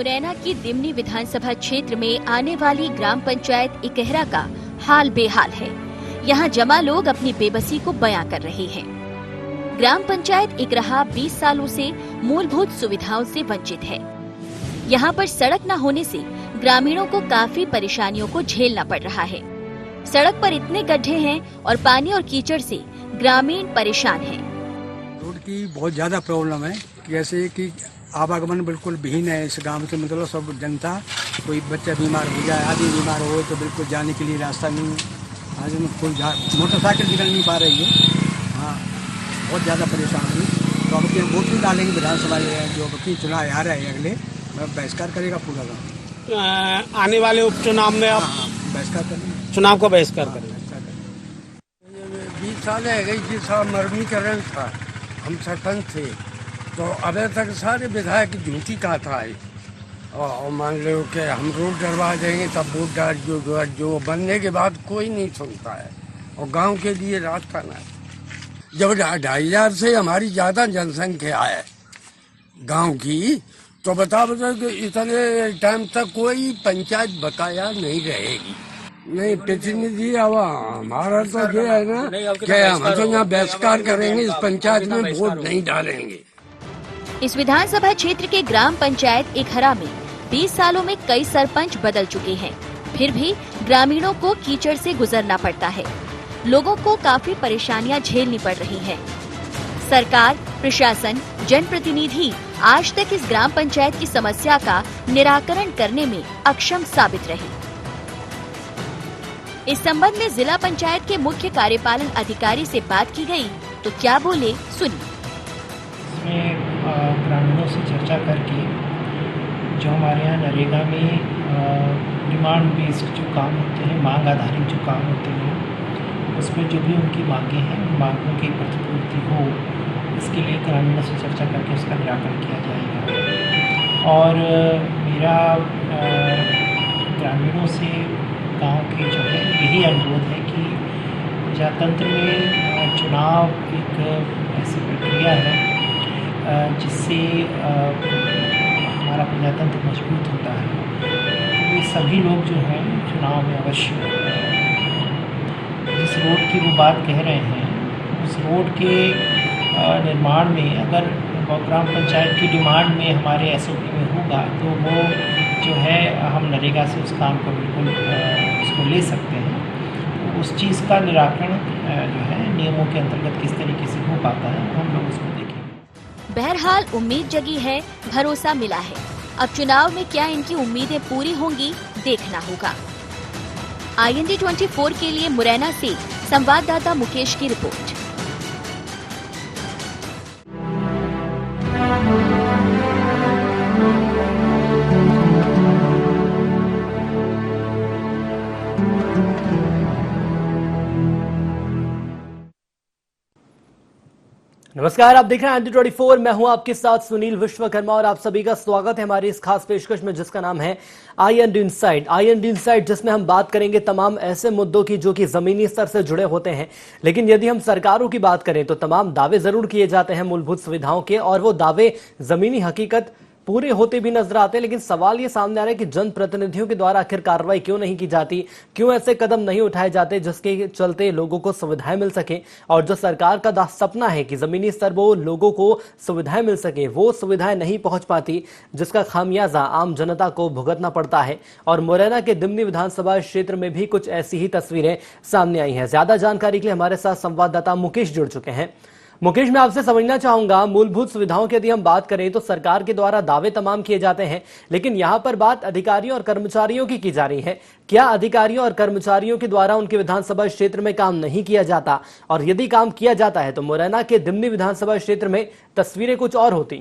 मुरैना की दिमनी विधानसभा क्षेत्र में आने वाली ग्राम पंचायत इकहरा का हाल बेहाल है। यहाँ जमा लोग अपनी बेबसी को बयां कर रहे हैं। ग्राम पंचायत इकराहा 20 सालों से मूलभूत सुविधाओं से वंचित है। यहाँ पर सड़क न होने से ग्रामीणों को काफी परेशानियों को झेलना पड़ रहा है। सड़क पर इतने गड्ढे हैं और पानी और कीचड़ से ग्रामीण परेशान हैं। रोड की बहुत ज्यादा प्रॉब्लम है, जैसे कि आवागमन बिल्कुल विहीन है इस गांव से। मतलब सब जनता, कोई बच्चा बीमार हो जाए, आदमी बीमार हो तो बिल्कुल जाने के लिए रास्ता नहीं है। आज कोई मोटरसाइकिल निकल नहीं पा रही है। हाँ, बहुत ज़्यादा परेशान हुई। तो अब की वोट भी डालेंगे विधानसभा जो अब चुनाव आ रहे हैं अगले, बहिष्कार करेगा पूरा गाँव। आने वाले उपचुनाव में आप बहिष्कार करेंगे, चुनाव का बहिष्कार करेंगे। 20 साल है गई जिस मर्मीकरण था, हम सरपंच थे तो अभी तक सारे विधायक झूठी कहा था। और मान लो कि हम रोड डरवा देंगे तब वोट जो बनने के बाद कोई नहीं सुनता है। और गांव के लिए रास्ता ना, जब 2,500 से हमारी ज़्यादा जनसंख्या है गांव की, तो बता कि इतने टाइम तक कोई पंचायत बकाया नहीं रहेगी। नहीं, प्रतिनिधि हमारा तो ये है ना कि हम तो यहाँ बहिष्कार करेंगे, इस पंचायत में वोट नहीं डालेंगे। इस विधानसभा क्षेत्र के ग्राम पंचायत इकहरा में 20 सालों में कई सरपंच बदल चुके हैं, फिर भी ग्रामीणों को कीचड़ से गुजरना पड़ता है। लोगों को काफी परेशानियां झेलनी पड़ रही हैं। सरकार, प्रशासन, जनप्रतिनिधि आज तक इस ग्राम पंचायत की समस्या का निराकरण करने में अक्षम साबित रहे। इस संबंध में जिला पंचायत के मुख्य कार्यपालन अधिकारी से बात की गई, तो क्या बोले सुनिए। ग्रामीणों से चर्चा करके जो हमारे यहाँ नरेगा में डिमांड बेस्ड जो काम होते हैं, मांग आधारित जो काम होते हैं, उसमें जो भी उनकी मांगें हैं, उन मांगों की प्रतिपूर्ति हो, इसके लिए ग्रामीणों से चर्चा करके उसका निराकरण किया जाएगा। और मेरा ग्रामीणों से गांव के जो है यही अनुरोध है कि प्रजातंत्र में चुनाव एक ऐसी प्रक्रिया है जिससे हमारा प्रजातंत्र मजबूत होता है। तो ये सभी लोग जो हैं चुनाव में अवश्य जिस रोड की वो बात कह रहे हैं, उस रोड के निर्माण में अगर ग्राम पंचायत की डिमांड में हमारे SOP में होगा तो वो जो है हम नरेगा से उस काम को बिल्कुल उसको ले सकते हैं। तो उस चीज़ का निराकरण जो है नियमों के अंतर्गत किस तरीके से हो पाता है, हम लोग उसको देखेंगे। बहरहाल उम्मीद जगी है, भरोसा मिला है। अब चुनाव में क्या इनकी उम्मीदें पूरी होंगी, देखना होगा। IND 24 के लिए मुरैना से संवाददाता मुकेश की रिपोर्ट। नमस्कार, आप देख रहे हैं IND 24। मैं हूं आपके साथ सुनील विश्वकर्मा और आप सभी का स्वागत है हमारी इस खास पेशकश में जिसका नाम है IND इनसाइड। IND इनसाइड जिसमें हम बात करेंगे तमाम ऐसे मुद्दों की जो कि जमीनी स्तर से जुड़े होते हैं। लेकिन यदि हम सरकारों की बात करें तो तमाम दावे जरूर किए जाते हैं मूलभूत सुविधाओं के, और वो दावे जमीनी हकीकत पूरे होते भी नजर आते हैं। लेकिन सवाल ये सामने आ रहा है कि जनप्रतिनिधियों के द्वारा आखिर कार्रवाई क्यों नहीं की जाती, क्यों ऐसे कदम नहीं उठाए जाते जिसके चलते लोगों को सुविधाएं मिल सके। और जो सरकार का सपना है कि जमीनी स्तर वो लोगों को सुविधाएं मिल सके, वो सुविधाएं नहीं पहुंच पाती, जिसका खामियाजा आम जनता को भुगतना पड़ता है। और मुरैना के दिमनी विधानसभा क्षेत्र में भी कुछ ऐसी ही तस्वीरें सामने आई हैं। ज्यादा जानकारी के लिए हमारे साथ संवाददाता मुकेश जुड़ चुके हैं। मुकेश, मैं आपसे समझना चाहूंगा, मूलभूत सुविधाओं की यदि हम बात करें तो सरकार के द्वारा दावे तमाम किए जाते हैं, लेकिन यहां पर बात अधिकारियों और कर्मचारियों की जा रही है। क्या अधिकारियों और कर्मचारियों के द्वारा उनके विधानसभा क्षेत्र में काम नहीं किया जाता? और यदि काम किया जाता है तो मुरैना के दिमनी विधानसभा क्षेत्र में तस्वीरें कुछ और होती।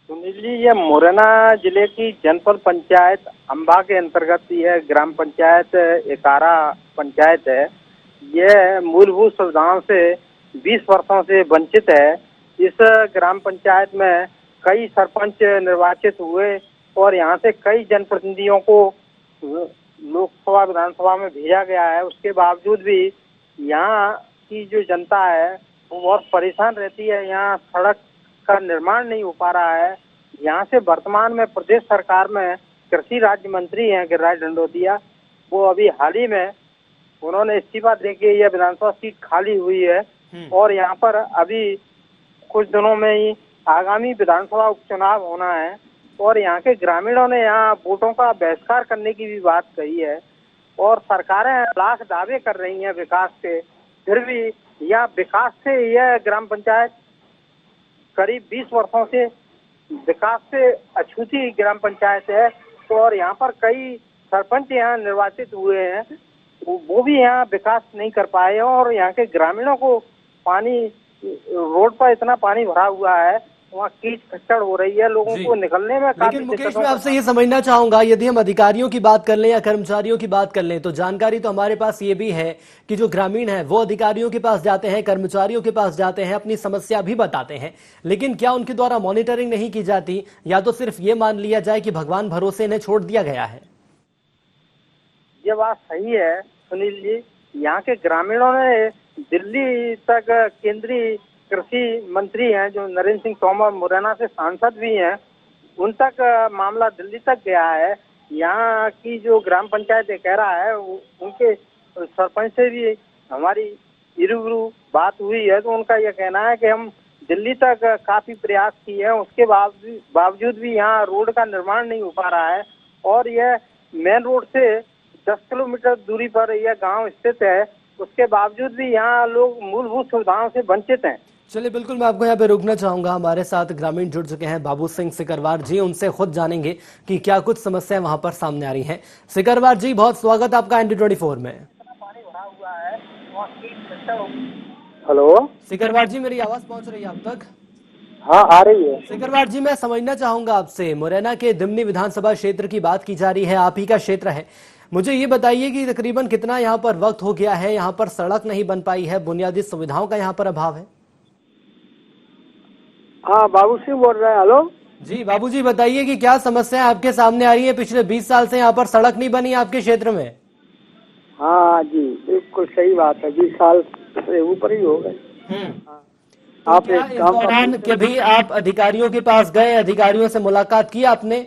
सुनील जी, ये मुरैना जिले की जनपद पंचायत अंबा के अंतर्गत यह ग्राम पंचायत इकहरा पंचायत है। यह मूलभूत सुविधाओं से 20 वर्षों से वंचित है। इस ग्राम पंचायत में कई सरपंच निर्वाचित हुए और यहाँ से कई जनप्रतिनिधियों को लोकसभा विधानसभा में भेजा गया है। उसके बावजूद भी यहाँ की जो जनता है वो बहुत परेशान रहती है। यहाँ सड़क का निर्माण नहीं हो पा रहा है। यहाँ से वर्तमान में प्रदेश सरकार में कृषि राज्य मंत्री हैं गिरिराज दंडोतिया। वो अभी हाल ही में उन्होंने इस्तीफा देके यह विधानसभा सीट खाली हुई है और यहाँ पर अभी कुछ दिनों में ही आगामी विधानसभा उपचुनाव होना है और यहाँ के ग्रामीणों ने यहाँ वोटों का बहिष्कार करने की भी बात कही है और सरकारें लाख दावे कर रही हैं विकास के, फिर भी यह विकास से यह ग्राम पंचायत करीब 20 वर्षों से विकास से अछूती ग्राम पंचायत है। तो और यहाँ पर कई सरपंच यहाँ निर्वाचित हुए हैं, वो भी यहाँ विकास नहीं कर पाए और यहाँ के ग्रामीणों को पानी, रोड पर इतना पानी भरा हुआ है, वहाँ कीच खच्चड़ हो रही है, लोगों को निकलने में काफी लेकिन मुकेश, मैं आपसे ये समझना चाहूंगा, यदि हम अधिकारियों की बात कर लें या कर्मचारियों की बात कर लें तो जानकारी तो हमारे पास ये भी है कि जो ग्रामीण है वो अधिकारियों के पास जाते हैं, कर्मचारियों के पास जाते हैं, अपनी समस्या भी बताते हैं, लेकिन क्या उनके द्वारा मॉनिटरिंग नहीं की जाती या तो सिर्फ ये मान लिया जाए कि भगवान भरोसे इन्हें छोड़ दिया गया है? ये बात सही है सुनील जी। यहाँ के ग्रामीणों ने दिल्ली तक केंद्रीय कृषि मंत्री हैं जो नरेंद्र सिंह तोमर, मुरैना से सांसद भी हैं, उन तक मामला दिल्ली तक गया है। यहाँ की जो ग्राम पंचायत कहरा है उनके सरपंच से भी हमारी रूबरू बात हुई है तो उनका यह कहना है कि हम दिल्ली तक काफी प्रयास किए हैं, उसके बावजूद भी यहाँ रोड का निर्माण नहीं हो पा रहा है और यह मेन रोड से 10 किलोमीटर दूरी पर यह गांव स्थित है, उसके बावजूद भी यहाँ लोग मूलभूत सुविधाओं से वंचित हैं। चलिए, बिल्कुल मैं आपको यहाँ पे रोकना चाहूंगा। हमारे साथ ग्रामीण जुड़ चुके हैं बाबू सिंह सिकरवार जी, उनसे खुद जानेंगे कि क्या कुछ समस्याएं वहां पर सामने आ रही हैं। सिकरवार जी, बहुत स्वागत आपका ND24 में। हेलो सिकरवार जी, मेरी आवाज पहुंच रही है आप तक? हाँ, आ रही है। सिकरवार जी, मैं समझना चाहूंगा आपसे, मुरैना के दिमनी विधानसभा क्षेत्र की बात की जा रही है, आप ही का क्षेत्र है। मुझे ये बताइए कि तकरीबन कितना यहाँ पर वक्त हो गया है, यहाँ पर सड़क नहीं बन पाई है, बुनियादी सुविधाओं का यहाँ पर अभाव है? हाँ, बाबू सिंह बोल रहे हैं। हेलो जी बाबू जी, बताइए कि क्या समस्याएं आपके सामने आ रही है? पिछले 20 साल से यहाँ पर सड़क नहीं बनी आपके क्षेत्र में? हाँ जी, बिल्कुल सही बात है, 20 साल से ऊपर ही हो गए। आप इस दौरान कभी आप अधिकारियों के पास गए, अधिकारियों से मुलाकात की आपने?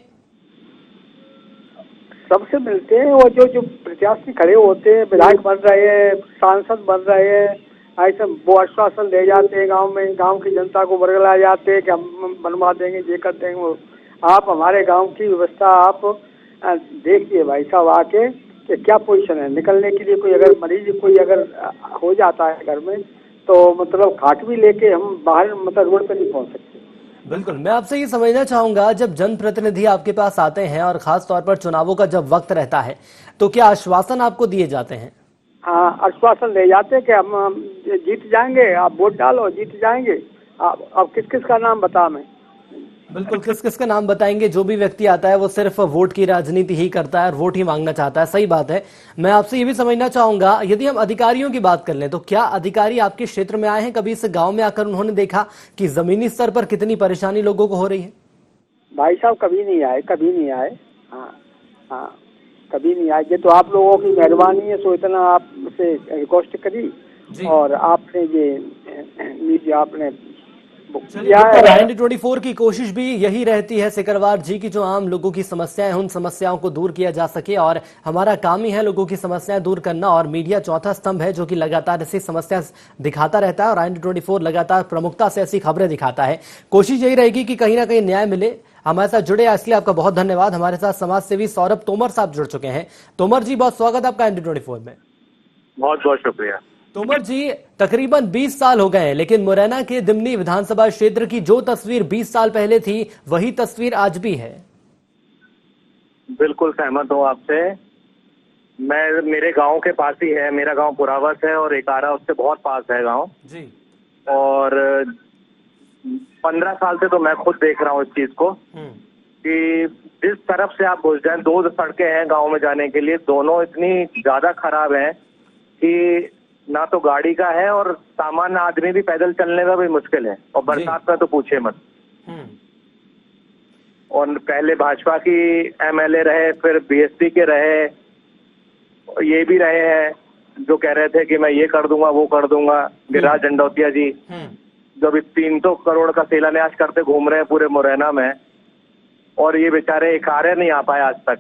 सबसे मिलते हैं, वो जो प्रत्याशी खड़े होते हैं, विधायक बन रहे हैं, सांसद बन रहे हैं, ऐसे वो आश्वासन दे जाते हैं गांव में, गांव की जनता को बरगला जाते हैं कि हम बनवा देंगे, ये कर देंगे। वो आप हमारे गांव की व्यवस्था आप देखिए भाई साहब आके कि क्या पोजीशन है निकलने के लिए। कोई अगर मरीज कोई अगर हो जाता है घर में तो मतलब खाट भी लेके हम बाहर मतलब रोड पे नहीं पहुंच सकते। बिल्कुल, मैं आपसे ये समझना चाहूंगा, जब जनप्रतिनिधि आपके पास आते हैं और खास तौर पर चुनावों का जब वक्त रहता है तो क्या आश्वासन आपको दिए जाते हैं? हाँ, आश्वासन ले जाते हैं कि हम जीत जाएंगे, आप वोट डालो, जीत जाएंगे। अब किस किस का नाम बता मैं? बिल्कुल, किस किस का नाम बताएंगे? जो भी व्यक्ति आता है वो सिर्फ वोट की राजनीति ही करता है और वोट ही मांगना चाहता है, सही बात है। मैं आपसे ये भी समझना चाहूंगा, यदि हम अधिकारियों की बात कर लें तो क्या अधिकारी आपके क्षेत्र में आए हैं कभी इस गांव में आकर? उन्होंने देखा कि जमीनी स्तर पर कितनी परेशानी लोगों को हो रही है? भाई साहब कभी नहीं आए, कभी नहीं आए। हाँ, कभी नहीं आए। ये तो आप लोगों की मेहरबानी है, सो इतना आपसे रिक्वेस्ट करी और आपने ये आपने ND24 की कोशिश भी यही रहती है सिकरवार जी की जो आम लोगों की समस्याएं हैं उन समस्याओं को दूर किया जा सके, और हमारा काम ही है लोगों की समस्याएं दूर करना, और मीडिया चौथा स्तंभ है जो कि लगातार ऐसी समस्या दिखाता रहता है और ND24 लगातार प्रमुखता से ऐसी खबरें दिखाता है। कोशिश यही रहेगी कि कहीं ना कहीं न्याय मिले। हमारे साथ जुड़े, इसलिए आपका बहुत धन्यवाद। हमारे साथ समाज सेवी सौरभ तोमर साहब जुड़ चुके हैं। तोमर जी, बहुत स्वागत आपका ND24 में। बहुत बहुत शुक्रिया। तोमर जी, तकरीबन 20 साल हो गए हैं, लेकिन मुरैना के दिमनी विधानसभा क्षेत्र की जो तस्वीर 20 साल पहले थी वही तस्वीर आज भी है। बिल्कुल सहमत हूँ आपसे। मेरे गांव के पास ही है, मेरा गांव पुरावस है और एकारा उससे बहुत पास है गांव जी। और 15 साल से तो मैं खुद देख रहा हूँ इस चीज को कि जिस तरफ से आप घुस जाए, 2 सड़कें हैं गांव में जाने के लिए, दोनों इतनी ज्यादा खराब हैं कि ना तो गाड़ी का है और सामान्य आदमी भी पैदल चलने का भी मुश्किल है, और बरसात में तो पूछे मत। और पहले भाजपा की MLA रहे, फिर BSP के रहे, ये भी रहे हैं जो कह रहे थे कि मैं ये कर दूंगा वो कर दूंगा। गिरिराज दंडोतिया जी जो अभी 300 करोड़ का शिलान्यास करते घूम रहे हैं पूरे मुरैना में, और ये बेचारे इकारे नहीं आ पाए आज तक।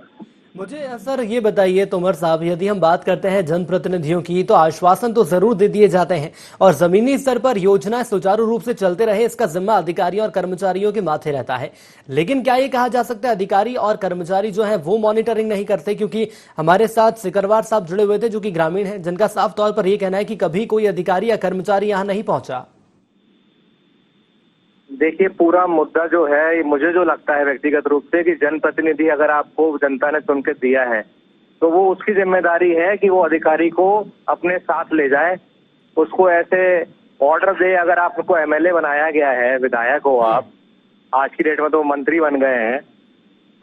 मुझे सर ये बताइए तोमर साहब, यदि हम बात करते हैं जनप्रतिनिधियों की तो आश्वासन तो जरूर दे दिए जाते हैं और जमीनी स्तर पर योजनाएं सुचारू रूप से चलते रहे इसका जिम्मा अधिकारियों और कर्मचारियों के माथे रहता है। लेकिन क्या ये कहा जा सकता है अधिकारी और कर्मचारी जो हैं वो मॉनिटरिंग नहीं करते? क्योंकि हमारे साथ सिकरवार साहब जुड़े हुए थे जो कि ग्रामीण हैं, जिनका साफ तौर पर यह कहना है कि कभी कोई अधिकारी या कर्मचारी यहाँ नहीं पहुंचा। देखिए, पूरा मुद्दा जो है, मुझे जो लगता है व्यक्तिगत रूप से कि जनप्रतिनिधि अगर आपको जनता ने चुन के दिया है तो वो उसकी जिम्मेदारी है कि वो अधिकारी को अपने साथ ले जाए, उसको ऐसे ऑर्डर दे। अगर आपको एमएलए बनाया गया है, विधायक हो आप, आज की डेट में तो मंत्री बन गए हैं,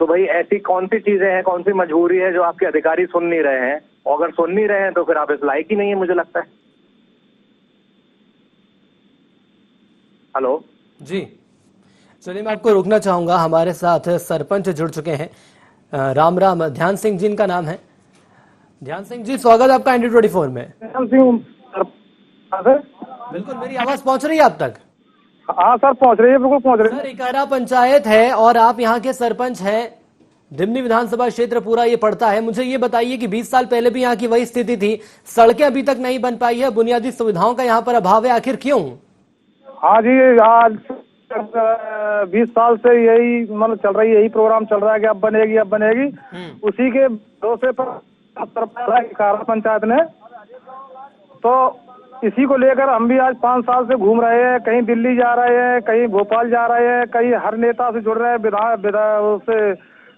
तो भाई ऐसी कौन सी चीजें हैं, कौन सी मजबूरी है जो आपके अधिकारी सुन नहीं रहे हैं? और अगर सुन नहीं रहे हैं तो फिर आप इस लायक ही नहीं है, मुझे लगता है। हेलो जी, चलिए मैं आपको रोकना चाहूंगा। हमारे साथ सरपंच जुड़ चुके हैं, राम राम, ध्यान सिंह जी इनका नाम है। ध्यान सिंह जी, स्वागत आपका ND24 में। बिल्कुल, मेरी आवाज पहुंच रही है आप तक? हाँ सर, पहुंच रही है, बिल्कुल पहुंच रही है। सर, इकारा पंचायत है और आप यहाँ के सरपंच हैं, दिमनी विधानसभा क्षेत्र पूरा ये पड़ता है। मुझे ये बताइए कि 20 साल पहले भी यहाँ की वही स्थिति थी, सड़कें अभी तक नहीं बन पाई है, बुनियादी सुविधाओं का यहाँ पर अभाव है, आखिर क्यों? हाँ जी, आज 20 साल से यही मतलब चल रही, यही प्रोग्राम चल रहा है कि अब बनेगी अब बनेगी। उसी के भरोसे पर इकारा पंचायत ने, तो इसी को लेकर हम भी आज 5 साल से घूम रहे हैं। कहीं दिल्ली जा रहे हैं, कहीं भोपाल जा रहे हैं, कहीं हर नेता से जुड़ रहे हैं,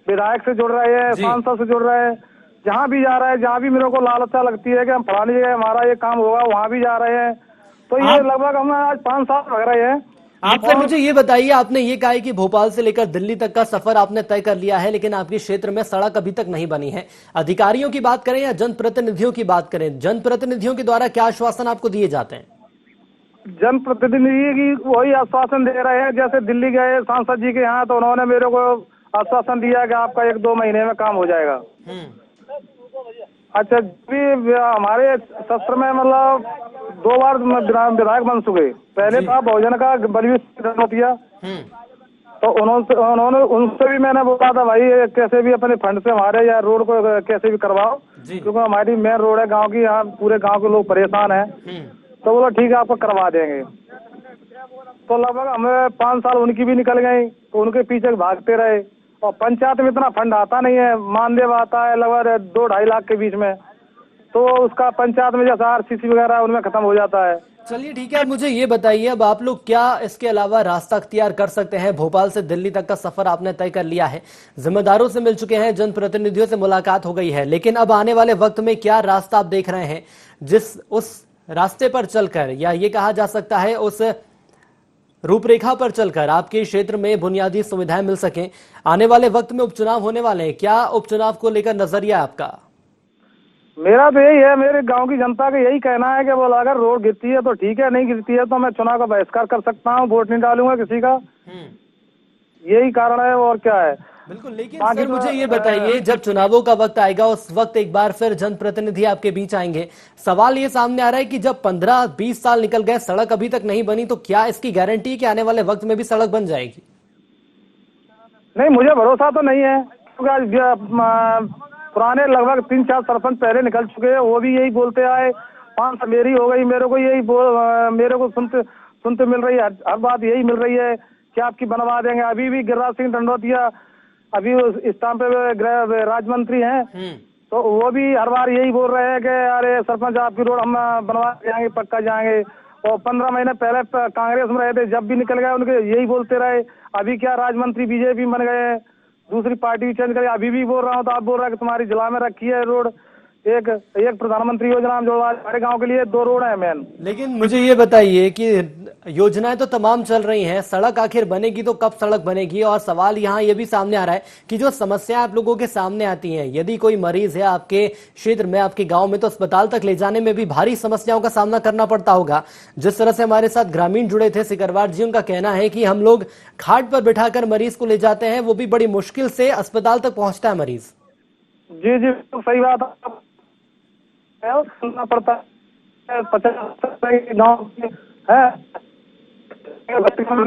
विधायक से जुड़ रहे हैं, सांसद से जुड़ रहे हैं। जहाँ भी जा रहे हैं, जहाँ भी मेरे को लालसा लगती है कि हम फलानी जगह हमारा ये काम होगा, वहाँ भी जा रहे हैं। तो ये लगभग हम आज 5 साल लग रहे हैं। आप सर मुझे ये बताइए, आपने ये कहा है कि भोपाल से लेकर दिल्ली तक का सफर आपने तय कर लिया है, लेकिन आपके क्षेत्र में सड़क अभी तक नहीं बनी है। अधिकारियों की बात करें या जनप्रतिनिधियों की बात करें, जनप्रतिनिधियों के द्वारा क्या आश्वासन आपको दिए जाते हैं? जनप्रतिनिधि की वही आश्वासन दे रहे हैं। जैसे दिल्ली गए सांसद जी के यहाँ, तो उन्होंने मेरे को आश्वासन दिया कि आपका 1-2 महीने में काम हो जाएगा। अच्छा, भी हमारे सत्र में मतलब 2 बार विधायक बन चुके। पहले था बहुजन का बलवीर सिंह, तो उन्होंने उनसे भी मैंने बोला था भाई कैसे भी अपने फंड से हमारे या रोड को कैसे भी करवाओ, क्योंकि हमारी मेन रोड है गांव की, यहाँ पूरे गांव के लोग परेशान हैं। तो बोला ठीक है आपको करवा देंगे। तो लगभग हमें 5 साल उनकी भी निकल गई, तो उनके पीछे भागते रहे। और पंचायत में इतना फंड आता नहीं है, मानदेय आता है लगभग 2-2.5 लाख के बीच में, तो उसका पंचायत में जैसा RCC वगैरह उनमें खत्म हो जाता है। चलिए ठीक है, अब मुझे ये बताइए, अब आप लोग क्या इसके अलावा रास्ता अख्तियार कर सकते हैं? भोपाल से दिल्ली तक का सफर आपने तय कर लिया है, जिम्मेदारों से मिल चुके हैं, जनप्रतिनिधियों से मुलाकात हो गई है, लेकिन अब आने वाले वक्त में क्या रास्ता आप देख रहे हैं उस रास्ते पर चलकर, या ये कहा जा सकता है उस रूपरेखा पर चलकर आपके क्षेत्र में बुनियादी सुविधाएं मिल सकें? आने वाले वक्त में उपचुनाव होने वाले हैं, क्या उपचुनाव को लेकर नजरिया आपका? मेरा तो यही है, मेरे गांव की जनता का यही कहना है कि बोला अगर रोड गिरती है तो ठीक है, नहीं गिरती है तो मैं चुनाव का बहिष्कार कर सकता हूँ, वोट नहीं डालूंगा किसी का। यही कारण है, और क्या है। बिल्कुल, लेकिन सर मुझे ये बताइए, जब चुनावों का वक्त आएगा उस वक्त एक बार फिर जनप्रतिनिधि आपके बीच आएंगे, सवाल ये सामने आ रहा है कि जब 15-20 साल निकल गए, सड़क अभी तक नहीं बनी, तो क्या इसकी गारंटी है कि आने वाले वक्त में भी सड़क बन जाएगी? नहीं, मुझे भरोसा तो नहीं है, क्योंकि पुराने लगभग 3-4 सरपंच पहले निकल चुके हैं, वो भी यही बोलते आए। 5 मेरी हो गई, मेरे को यही मेरे को सुनते मिल रही है, हर बात यही मिल रही है कि आपकी बनवा देंगे। अभी भी गिरिराज सिंह दंडोतिया अभी इस टाइम पे गृह राज्य मंत्री हैं, तो वो भी हर बार यही बोल रहे हैं कि अरे सरपंच आपकी रोड हम बनवा जाएंगे, पक्का जाएंगे। और 15 महीने पहले कांग्रेस में रहे थे, जब भी निकल गए उनके यही बोलते रहे। अभी क्या राज्य मंत्री बीजेपी बन गए हैं, दूसरी पार्टी चेंज करी। अभी भी बोल रहा हूँ तो आप बोल रहे हैं कि तुम्हारी जिला में रखी है रोड, एक प्रधानमंत्री योजना जो हमारे गांव के लिए 2 रोड है मेन। लेकिन मुझे ये बताइए कि योजनाएं तो तमाम चल रही हैं, सड़क आखिर बनेगी तो कब सड़क बनेगी? और सवाल यहाँ ये भी सामने आ रहा है कि जो समस्या आप लोगों के सामने आती हैं, यदि कोई मरीज है आपके क्षेत्र में, आपके गांव में, तो अस्पताल तक ले जाने में भी भारी समस्याओं का सामना करना पड़ता होगा। जिस तरह से हमारे साथ ग्रामीण जुड़े थे सिकरवार जी, उनका कहना है कि हम लोग खाट पर बिठाकर मरीज को ले जाते हैं, वो भी बड़ी मुश्किल से अस्पताल तक पहुंचता है मरीज। जी जी, तो सही बात सुनना पड़ता है। 50 गाँव है,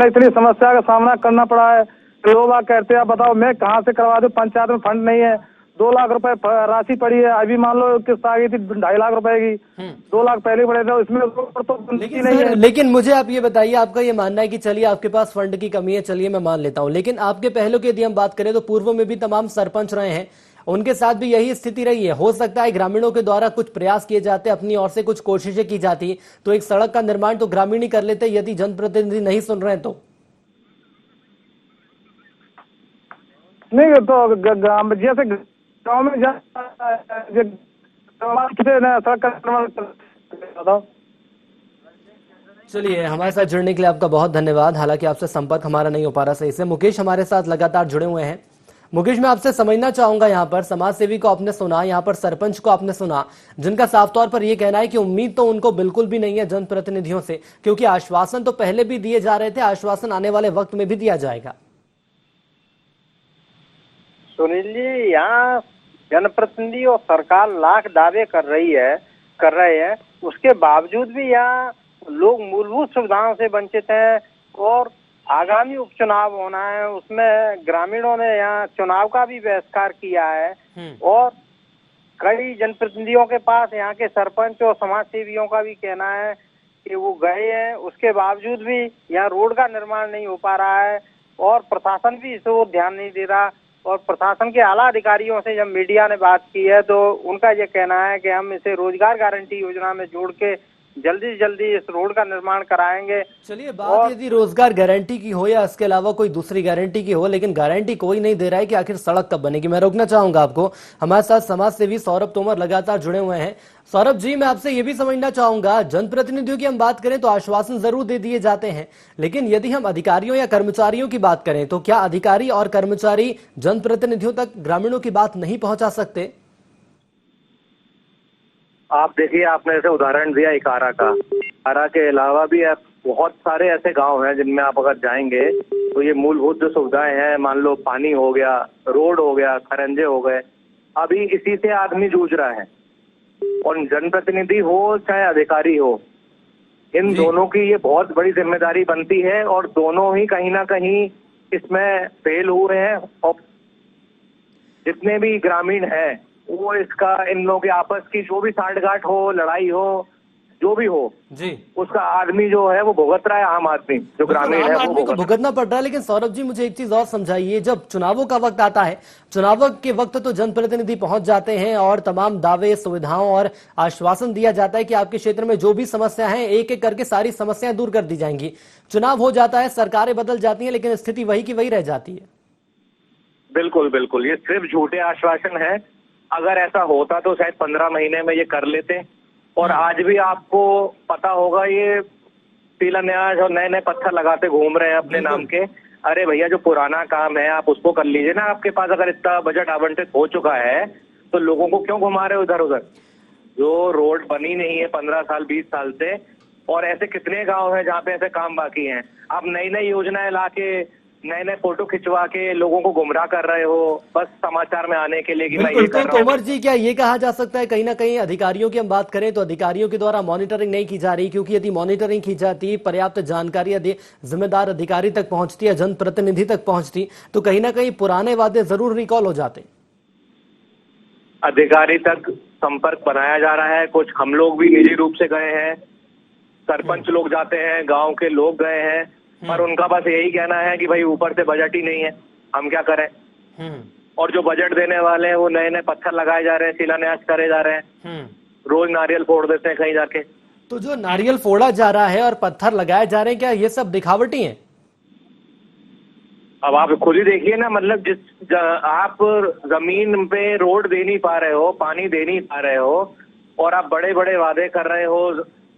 इतनी समस्या का सामना करना पड़ा है लोग कहते हैं बताओ मैं कहाँ से करवा दूं, पंचायत में फंड नहीं है। 2 लाख रुपए राशि पड़ी है, अभी मान लो किस्त आ गई थी 2.5 लाख रुपए की, 2 लाख पहले पड़े थे, इसमें तो लेकिन नहीं सर, है। लेकिन मुझे आप ये बताइए, आपका ये मानना है कि चलिए आपके पास फंड की कमी है, चलिए मैं मान लेता हूँ, लेकिन आपके पहले की यदि हम बात करें तो पूर्व में भी तमाम सरपंच रहे हैं, उनके साथ भी यही स्थिति रही है। हो सकता है ग्रामीणों के द्वारा कुछ प्रयास किए जाते, अपनी ओर से कुछ कोशिशें की जाती तो एक सड़क का निर्माण तो ग्रामीण ही कर लेते, यदि जनप्रतिनिधि नहीं सुन रहे हैं तो। नहीं तो जैसे गाँव में बताओ। चलिए, हमारे साथ जुड़ने के लिए आपका बहुत धन्यवाद। हालांकि आपसे संपर्क हमारा नहीं हो पा रहा सही से। मुकेश हमारे साथ लगातार जुड़े हुए हैं। मुकेश, मैं आपसे समझना चाहूंगा, यहाँ पर समाज सेवी को आपने सुना, यहाँ पर सरपंच को आपने सुना, जिनका साफ तौर पर यह कहना है कि उम्मीद तो उनको बिल्कुल भी नहीं है जनप्रतिनिधियों से, क्योंकि आश्वासन तो पहले भी दिए जा रहे थे, आश्वासन आने वाले वक्त में भी दिया जाएगा। सुनील जी, यहाँ जनप्रतिनिधि और सरकार लाख दावे कर रहे हैं, उसके बावजूद भी यहाँ लोग मूलभूत सुविधाओं से वंचित हैं। और आगामी उपचुनाव होना है, उसमें ग्रामीणों ने यहाँ चुनाव का भी बहिष्कार किया है। और कई जनप्रतिनिधियों के पास यहाँ के सरपंच और समाज सेवियों का भी कहना है कि वो गए हैं, उसके बावजूद भी यहाँ रोड का निर्माण नहीं हो पा रहा है और प्रशासन भी इस ओर ध्यान नहीं दे रहा। और प्रशासन के आला अधिकारियों से जब मीडिया ने बात की है तो उनका ये कहना है कि हम इसे रोजगार गारंटी योजना में जोड़ के जल्दी से जल्दी इस रोड का निर्माण कराएंगे। चलिए, बात यदि रोजगार गारंटी की हो या इसके अलावा कोई दूसरी गारंटी की हो, लेकिन गारंटी कोई नहीं दे रहा है कि आखिर सड़क कब बनेगी। मैं रोकना चाहूंगा आपको। हमारे साथ समाज सेवी सौरभ तोमर लगातार जुड़े हुए हैं। सौरभ जी, मैं आपसे ये भी समझना चाहूंगा, जनप्रतिनिधियों की हम बात करें तो आश्वासन जरूर दे दिए जाते हैं, लेकिन यदि हम अधिकारियों या कर्मचारियों की बात करें तो क्या अधिकारी और कर्मचारी जनप्रतिनिधियों तक ग्रामीणों की बात नहीं पहुंचा सकते? आप देखिए, आपने ऐसे उदाहरण दिया इकारा का, इकारा के अलावा भी बहुत सारे ऐसे गांव हैं जिनमें आप अगर जाएंगे तो ये मूलभूत जो सुविधाएं हैं, मान लो पानी हो गया, रोड हो गया, खरंजे हो गए, अभी इसी से आदमी जूझ रहा है। और जनप्रतिनिधि हो चाहे अधिकारी हो, इन दोनों की ये बहुत बड़ी जिम्मेदारी बनती है और दोनों ही कहीं ना कहीं इसमें फेल हुए हैं। और जितने भी ग्रामीण हैं वो इसका, इन लोगों के आपस की जो भी सांठगांठ हो, लड़ाई हो, जो भी हो जी, उसका आदमी जो है वो भुगत रहा है। आम आदमी जो ग्रामीण है वो भुगतना पड़ रहा है। लेकिन सौरभ जी, मुझे एक चीज और समझाइए, जब चुनावों का वक्त आता है, चुनावों के वक्त तो जनप्रतिनिधि पहुंच जाते हैं और तमाम दावे, सुविधाओं और आश्वासन दिया जाता है कि आपके क्षेत्र में जो भी समस्या है एक एक करके सारी समस्याएं दूर कर दी जाएंगी। चुनाव हो जाता है, सरकारें बदल जाती है, लेकिन स्थिति वही की वही रह जाती है। बिल्कुल बिल्कुल, ये सिर्फ झूठे आश्वासन है। अगर ऐसा होता तो शायद 15 महीने में ये कर लेते। और आज भी आपको पता होगा, ये शिलान्यास और नए नए पत्थर लगाते घूम रहे हैं अपने नाम के। अरे भैया, जो पुराना काम है आप उसको कर लीजिए ना। आपके पास अगर इतना बजट आवंटित हो चुका है तो लोगों को क्यों घुमा रहे हो इधर उधर? जो रोड बनी नहीं है 15 साल 20 साल से, और ऐसे कितने गांव हैं जहाँ पे ऐसे काम बाकी हैं। आप नई नई योजनाएं ला के, नए नए फोटो खिंचवा के लोगों को गुमराह कर रहे हो, बस समाचार में आने के लिए कि मैं ये कर रहा हूं। तोमर जी, क्या ये कहा जा सकता है कहीं ना कहीं अधिकारियों की हम बात करें तो अधिकारियों के द्वारा मॉनिटरिंग नहीं की जा रही? क्योंकि यदि मॉनिटरिंग की जाती, पर्याप्त जानकारी यदि जिम्मेदार अधिकारी तक पहुंचती या जनप्रतिनिधि तक पहुंचती तो कहीं ना कहीं पुराने वादे जरूर रिकॉल हो जाते। अधिकारी तक संपर्क बनाया जा रहा है। कुछ हम लोग भी निजी रूप से गए हैं, सरपंच लोग जाते हैं, गांव के लोग गए हैं, पर उनका बस यही कहना है कि भाई ऊपर से बजट ही नहीं है, हम क्या करें। और जो बजट देने वाले हैं वो नए नए पत्थर लगाए जा रहे हैं, शिलान्यास करे जा रहे हैं, रोज नारियल फोड़ देते हैं कहीं जाके। तो जो नारियल फोड़ा जा रहा है और पत्थर लगाए जा रहे हैं, क्या ये सब दिखावटी हैं? अब आप खुद ही देखिए ना, मतलब जिस आप जमीन पे रोड दे नहीं पा रहे हो, पानी दे नहीं पा रहे हो, और आप बड़े बड़े वादे कर रहे हो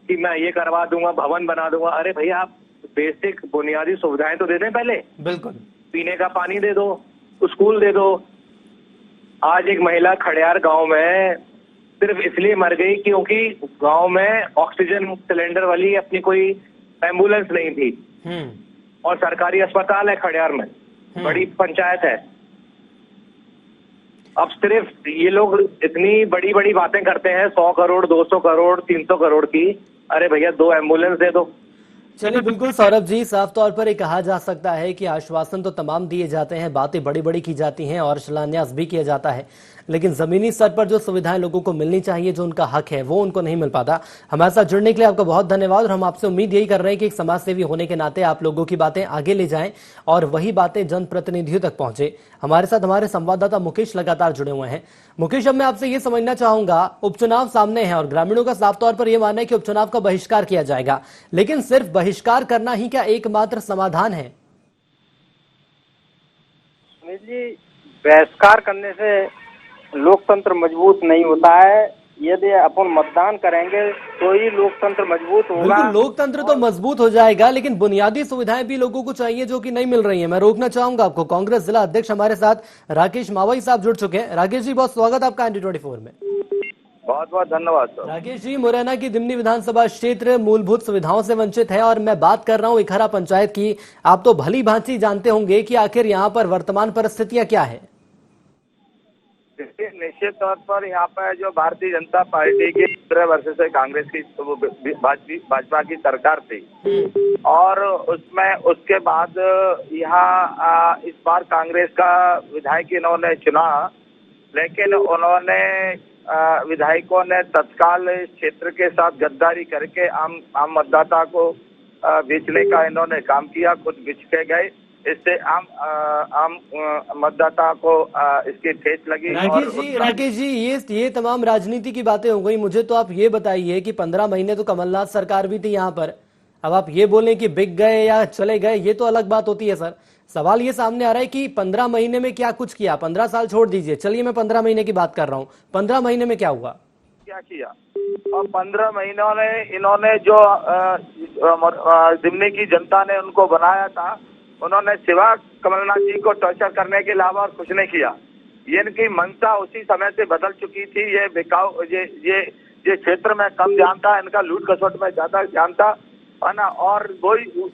कि मैं ये करवा दूंगा, भवन बना दूंगा। अरे भैया, आप बेसिक बुनियादी सुविधाएं तो दे दें पहले। बिल्कुल, पीने का पानी दे दो, स्कूल दे दो। आज एक महिला खड़ियार गांव में सिर्फ इसलिए मर गई क्योंकि गांव में ऑक्सीजन सिलेंडर वाली अपनी कोई एम्बुलेंस नहीं थी। और सरकारी अस्पताल है खड़ियार में, बड़ी पंचायत है। अब सिर्फ ये लोग इतनी बड़ी बड़ी बातें करते हैं, 100 करोड़ 200 करोड़ 300 करोड़ की। अरे भैया, 2 एम्बुलेंस दे दो। चलिए बिल्कुल सौरभ जी, साफ तौर पर ये कहा जा सकता है कि आश्वासन तो तमाम दिए जाते हैं, बातें बड़ी बड़ी की जाती हैं और शिलान्यास भी किया जाता है, लेकिन जमीनी स्तर पर जो सुविधाएं लोगों को मिलनी चाहिए, जो उनका हक है, वो उनको नहीं मिल पाता। हमारे साथ जुड़ने के लिए आपका बहुत धन्यवाद और हम आपसे उम्मीद यही कर रहे हैं कि एक समाज सेवी होने के नाते आप लोगों की बातें आगे ले जाएं और वही बातें जनप्रतिनिधियों तक पहुंचे। हमारे साथ हमारे संवाददाता मुकेश लगातार जुड़े हुए हैं। मुकेश, अब मैं आपसे ये समझना चाहूंगा, उपचुनाव सामने है और ग्रामीणों का साफ तौर पर यह मानना है कि उपचुनाव का बहिष्कार किया जाएगा, लेकिन सिर्फ बहिष्कार करना ही क्या एकमात्र समाधान है? जी, बहिष्कार करने से लोकतंत्र मजबूत नहीं होता है। यदि अपन मतदान करेंगे तो ही लोकतंत्र मजबूत होगा। बिल्कुल, लोकतंत्र तो मजबूत हो जाएगा, लेकिन बुनियादी सुविधाएं भी लोगों को चाहिए जो कि नहीं मिल रही हैं। मैं रोकना चाहूंगा आपको, कांग्रेस जिला अध्यक्ष हमारे साथ राकेश मावई साहब जुड़ चुके हैं। राकेश जी, बहुत स्वागत आपका ND24 में। बहुत बहुत धन्यवाद सर। राकेश जी, मुरैना की दिमनी विधानसभा क्षेत्र मूलभूत सुविधाओं से वंचित है और मैं बात कर रहा हूं इकहरा पंचायत की। आप तो भली भांति जानते होंगे कि आखिर यहाँ पर वर्तमान परिस्थितियां क्या है। निश्चित तौर पर यहाँ पर जो भारतीय जनता पार्टी की 15 वर्ष से कांग्रेस की भाजपा की सरकार थी और उसमें उसके बाद यहाँ इस बार कांग्रेस का विधायक इन्होंने चुना, लेकिन उन्होंने विधायकों ने तत्काल इस क्षेत्र के साथ गद्दारी करके आम मतदाता को बेचने का इन्होंने काम किया, खुद बिच के गए। इससे आम मतदाता को इसकी ठेस लगी। राकेश जी, ये तमाम राजनीति की बातें हो गई। मुझे तो आप ये बताइए कि 15 महीने तो कमलनाथ सरकार भी थी यहाँ पर। अब आप ये बोलें कि बिक गए या चले गए, ये तो अलग बात होती है सर। सवाल ये सामने आ रहा है कि 15 महीने में क्या कुछ किया। 15 साल छोड़ दीजिए, चलिए मैं 15 महीने की बात कर रहा हूँ। 15 महीने में क्या हुआ, क्या किया? और 15 महीनों में इन्होंने जो दिमनी की जनता ने उनको बनाया था, उन्होंने सिवा कमलनाथ जी को टॉर्चर करने के अलावा और कुछ नहीं किया। ये इनकी मंशा उसी समय से बदल चुकी थी। ये बिकाऊ ये क्षेत्र में कम जानता, इनका लूट खसोट में ज्यादा जानता है ना। और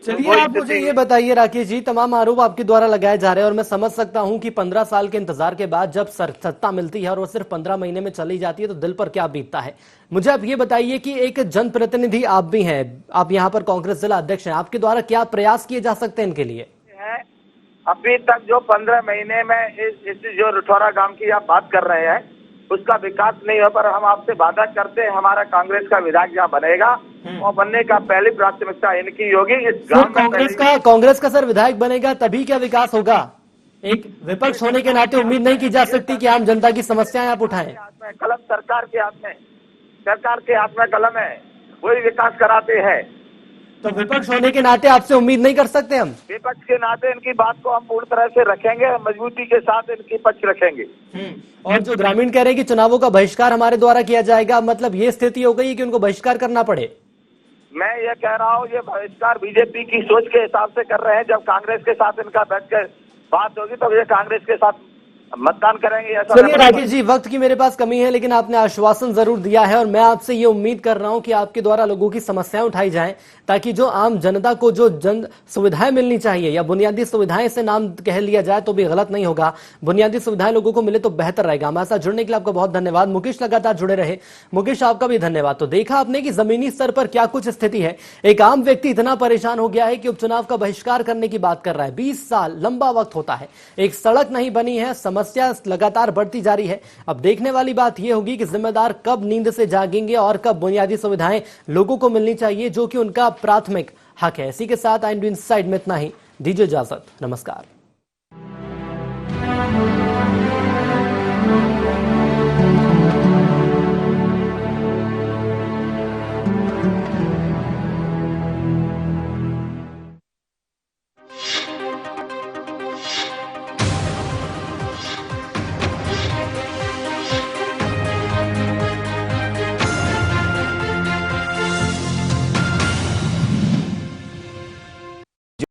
चलिए आप मुझे ये बताइए राकेश जी, तमाम आरोप आपके द्वारा लगाए जा रहे हैं और मैं समझ सकता हूं कि 15 साल के इंतजार के बाद जब सत्ता मिलती है और वो सिर्फ 15 महीने में चली जाती है तो दिल पर क्या बीतता है। मुझे आप ये बताइए कि एक जनप्रतिनिधि आप भी हैं, आप यहाँ पर कांग्रेस जिला अध्यक्ष हैं, आपके द्वारा क्या प्रयास किए जा सकते हैं इनके लिए? अभी तक जो 15 महीने में इस जो रठौरा गांव की आप बात कर रहे हैं उसका विकास नहीं हो, पर हम आपसे वादा करते हैं हमारा कांग्रेस का विधायक यहाँ बनेगा और बनने का पहली प्राथमिकता इनकी होगी। इस गांव में कांग्रेस का सर विधायक बनेगा तभी क्या विकास होगा? एक विपक्ष होने के नाते उम्मीद नहीं की जा सकती कि आम जनता की समस्याएं आप उठाएं। कलम सरकार के हाथ में कलम है, वही विकास कराते हैं। तो विपक्ष होने के नाते आपसे उम्मीद नहीं कर सकते हम? विपक्ष के नाते इनकी बात को हम पूर्ण तरह से रखेंगे, मजबूती के साथ इनकी पक्ष रखेंगे। और जो ग्रामीण कह रहे हैं कि चुनावों का बहिष्कार हमारे द्वारा किया जाएगा, मतलब ये स्थिति हो गई कि उनको बहिष्कार करना पड़े? मैं ये कह रहा हूँ, ये बहिष्कार बीजेपी की सोच के हिसाब से कर रहे हैं। जब कांग्रेस के साथ इनका बैठ कर बात होगी तब ये कांग्रेस के साथ मतदान करेंगे। ऐसा चलिए राकेश जी, वक्त की मेरे पास कमी है, लेकिन आपने आश्वासन जरूर दिया है और मैं आपसे ये उम्मीद कर रहा हूं कि आपके द्वारा लोगों की समस्याएं उठाई जाएं ताकि जो आम जनता को जो जन सुविधाएं मिलनी चाहिए या बुनियादी सुविधाएं से नाम कह लिया जाए तो भी गलत नहीं होगा, बुनियादी सुविधाएं लोगों को मिले तो बेहतर रहेगा। हमारे साथ जुड़ने के लिए आपका बहुत धन्यवाद। मुकेश लगातार जुड़े रहे। मुकेश, आपका भी धन्यवाद। तो देखा आपने कि जमीनी स्तर पर क्या कुछ स्थिति है। एक आम व्यक्ति इतना परेशान हो गया है कि उपचुनाव का बहिष्कार करने की बात कर रहा है। 20 साल लंबा वक्त होता है, एक सड़क नहीं बनी है, समस्या लगातार बढ़ती जा रही है। अब देखने वाली बात यह होगी कि जिम्मेदार कब नींद से जागेंगे और कब बुनियादी सुविधाएं लोगों को मिलनी चाहिए जो कि उनका प्राथमिक हक है। इसी के साथ IND इनसाइड में इतना ही। दीजिए इजाजत, नमस्कार।